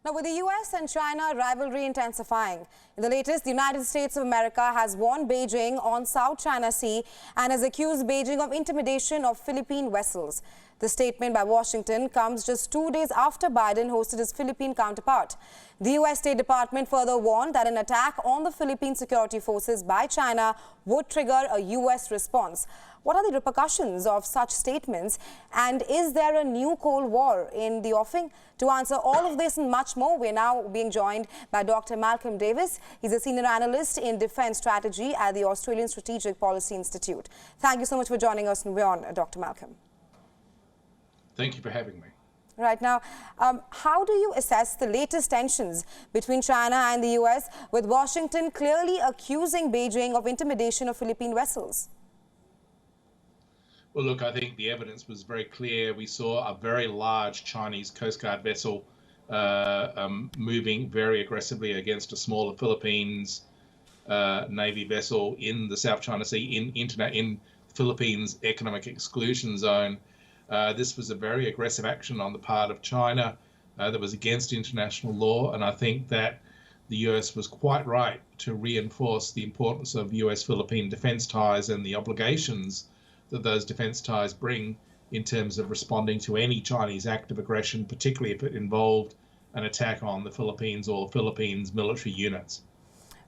Now, with the US and China rivalry intensifying, in the latest, the United States of America has warned Beijing on South China Sea and has accused Beijing of intimidation of Philippine vessels. The statement by Washington comes just 2 days after Biden hosted his Philippine counterpart. The US State Department further warned that an attack on the Philippine security forces by China would trigger a US response. What are the repercussions of such statements, and is there a new Cold War in the offing? To answer all of this and much more, we're now being joined by Dr. Malcolm Davis. He's a senior analyst in defense strategy at the Australian Strategic Policy Institute. Thank you so much for joining us on WION, Dr. Malcolm. Thank you for having me. Right now, how do you assess the latest tensions between China and the US, with Washington clearly accusing Beijing of intimidation of Philippine vessels? Well, look, I think the evidence was very clear. We saw a very large Chinese Coast Guard vessel moving very aggressively against a smaller Philippines Navy vessel in the South China Sea, in Philippines' economic exclusion zone. This was a very aggressive action on the part of China that was against international law, and I think that the US was quite right to reinforce the importance of US-Philippine defense ties and the obligations that those defense ties bring in terms of responding to any Chinese act of aggression, particularly if it involved an attack on the Philippines or Philippines military units.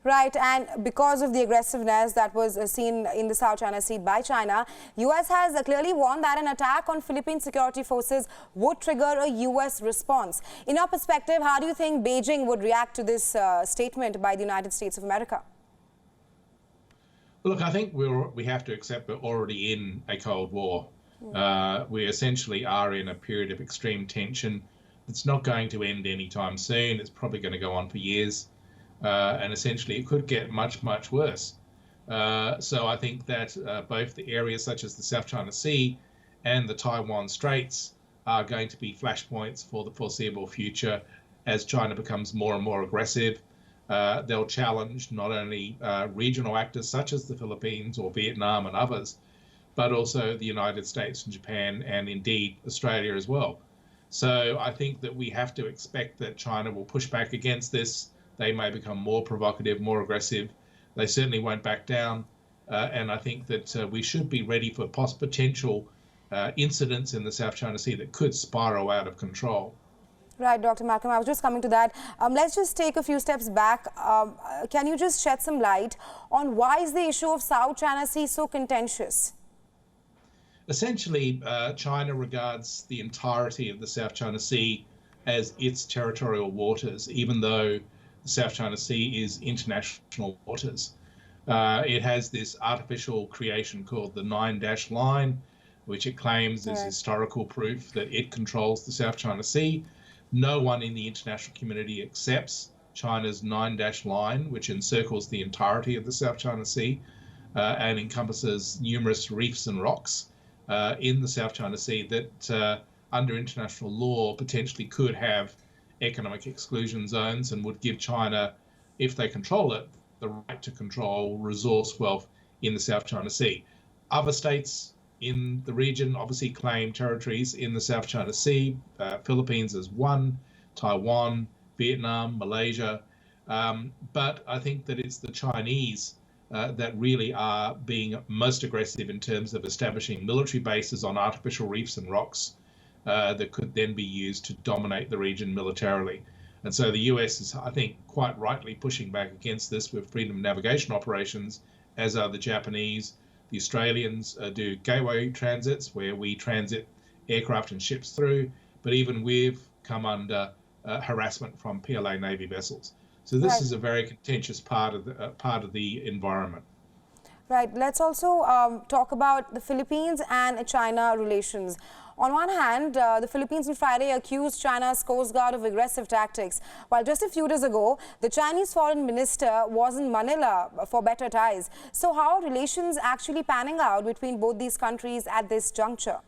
Right, and because of the aggressiveness that was seen in the South China Sea by China, US has clearly warned that an attack on Philippine security forces would trigger a US response. In your perspective, how do you think Beijing would react to this statement by the United States of America? Look, I think we have to accept we're already in a Cold War. We essentially are in a period of extreme tension. It's not going to end anytime soon. It's probably going to go on for years. And essentially it could get much, much worse. So I think that both the areas such as the South China Sea and the Taiwan Straits are going to be flashpoints for the foreseeable future as China becomes more and more aggressive. They'll challenge not only regional actors such as the Philippines or Vietnam and others, but also the United States and Japan and indeed Australia as well. So I think that we have to expect that China will push back against this. They may become more provocative, more aggressive. They certainly won't back down. And I think that we should be ready for potential incidents in the South China Sea that could spiral out of control. Right, Dr. Malcolm, I was just coming to that. Let's just take a few steps back. Can you just shed some light on why is the issue of South China Sea so contentious? Essentially, China regards the entirety of the South China Sea as its territorial waters, even though the South China Sea is international waters. It has this artificial creation called the 9-dash line, which it claims is historical proof that it controls the South China Sea. No one in the international community accepts China's 9-dash line, which encircles the entirety of the South China Sea and encompasses numerous reefs and rocks in the South China Sea that under international law potentially could have economic exclusion zones and would give China, if they control it, the right to control resource wealth in the South China Sea. Other states in the region obviously claim territories in the South China Sea. Philippines is one, Taiwan, Vietnam, Malaysia. But I think that it's the Chinese that really are being most aggressive in terms of establishing military bases on artificial reefs and rocks that could then be used to dominate the region militarily. And so the US is, I think, quite rightly pushing back against this with freedom of navigation operations, as are the Japanese. The Australians do gateway transits where we transit aircraft and ships through, but even we've come under harassment from PLA Navy vessels. So this is a very contentious part of the environment. Right. Let's also talk about the Philippines and China relations. On one hand, the Philippines on Friday accused China's Coast Guard of aggressive tactics, while just a few days ago, the Chinese foreign minister was in Manila for better ties. So how are relations actually panning out between both these countries at this juncture?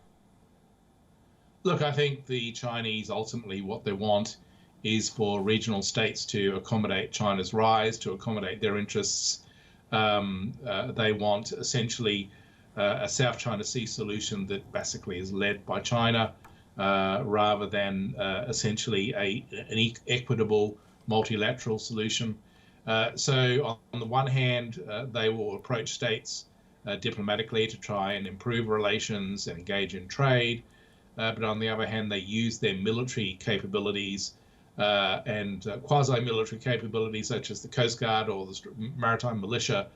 Look, I think the Chinese ultimately what they want is for regional states to accommodate China's rise, to accommodate their interests. They want essentially a South China Sea solution that basically is led by China. rather than essentially an equitable multilateral solution. So on the one hand, they will approach states diplomatically to try and improve relations and engage in trade. But on the other hand, they use their military capabilities and quasi-military capabilities such as the Coast Guard or the maritime militia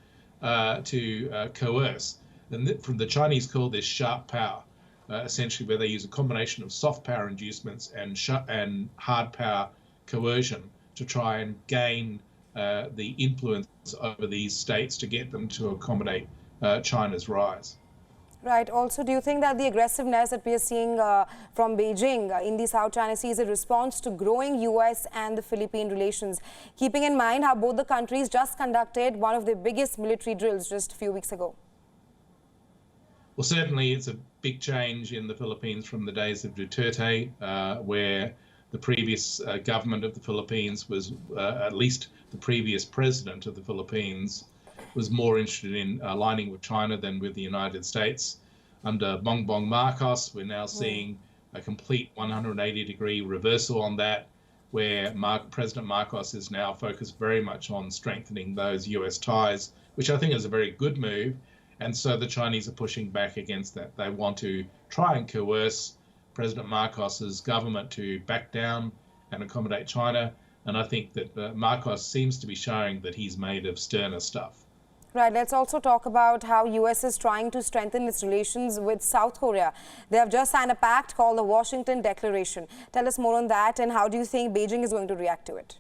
to coerce. And from the Chinese call this sharp power, essentially where they use a combination of soft power inducements and hard power coercion to try and gain the influence over these states to get them to accommodate China's rise. Right. Also, do you think that the aggressiveness that we are seeing from Beijing in the South China Sea is a response to growing US and the Philippine relations, keeping in mind how both the countries just conducted one of their biggest military drills just a few weeks ago? Well, certainly it's a big change in the Philippines from the days of Duterte, where the previous government of the Philippines was, at least the previous president of the Philippines, was more interested in aligning with China than with the United States. Under Bongbong Marcos, we're now seeing a complete 180-degree reversal on that, where President Marcos is now focused very much on strengthening those US ties, which I think is a very good move. And so the Chinese are pushing back against that. They want to try and coerce President Marcos's government to back down and accommodate China. And I think that Marcos seems to be showing that he's made of sterner stuff. Right. Let's also talk about how US is trying to strengthen its relations with South Korea. They have just signed a pact called the Washington Declaration. Tell us more on that, and how do you think Beijing is going to react to it?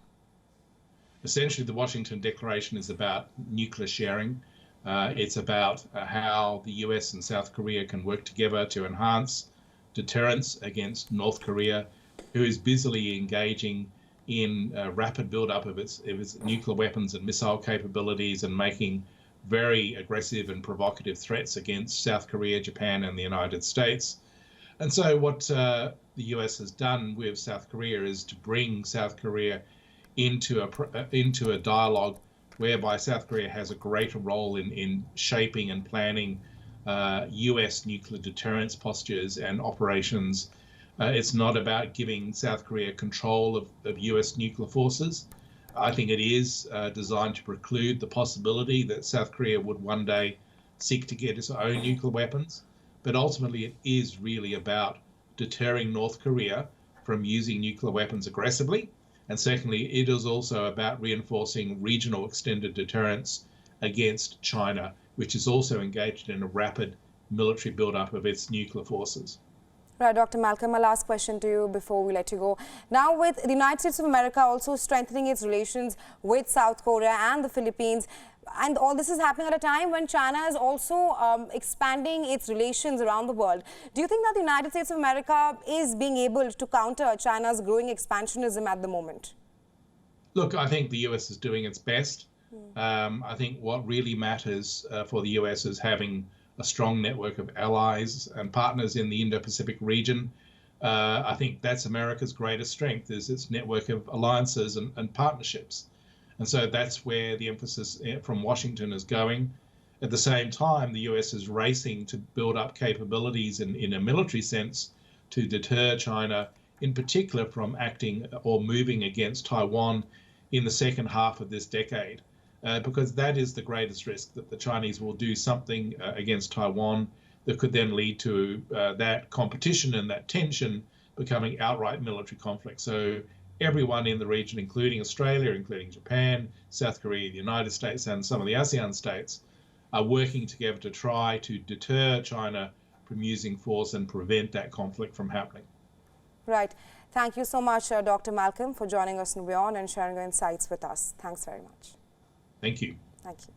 Essentially, the Washington Declaration is about nuclear sharing. It's about how the US and South Korea can work together to enhance deterrence against North Korea, who is busily engaging in rapid build-up of its nuclear weapons and missile capabilities and making very aggressive and provocative threats against South Korea, Japan, and the United States. And so what the US has done with South Korea is to bring South Korea into a dialogue whereby South Korea has a greater role in shaping and planning US nuclear deterrence postures and operations. It's not about giving South Korea control of US nuclear forces. I think it is designed to preclude the possibility that South Korea would one day seek to get its own nuclear weapons. But ultimately, it is really about deterring North Korea from using nuclear weapons aggressively. And secondly, it is also about reinforcing regional extended deterrence against China, which is also engaged in a rapid military buildup of its nuclear forces. Right, Dr. Malcolm, a last question to you before we let you go. Now, with the United States of America also strengthening its relations with South Korea and the Philippines, and all this is happening at a time when China is also expanding its relations around the world, do you think that the United States of America is being able to counter China's growing expansionism at the moment? Look, I think the US is doing its best. I think what really matters for the US is having a strong network of allies and partners in the Indo-Pacific region. I think that's America's greatest strength, is its network of alliances and partnerships. And so that's where the emphasis from Washington is going. At the same time, the US is racing to build up capabilities in a military sense to deter China, in particular from acting or moving against Taiwan in the second half of this decade. Because that is the greatest risk, that the Chinese will do something against Taiwan that could then lead to that competition and that tension becoming outright military conflict. So everyone in the region, including Australia, including Japan, South Korea, the United States, and some of the ASEAN states, are working together to try to deter China from using force and prevent that conflict from happening. Right. Thank you so much, Dr. Malcolm, for joining us in WION and sharing your insights with us. Thanks very much. Thank you. Thank you.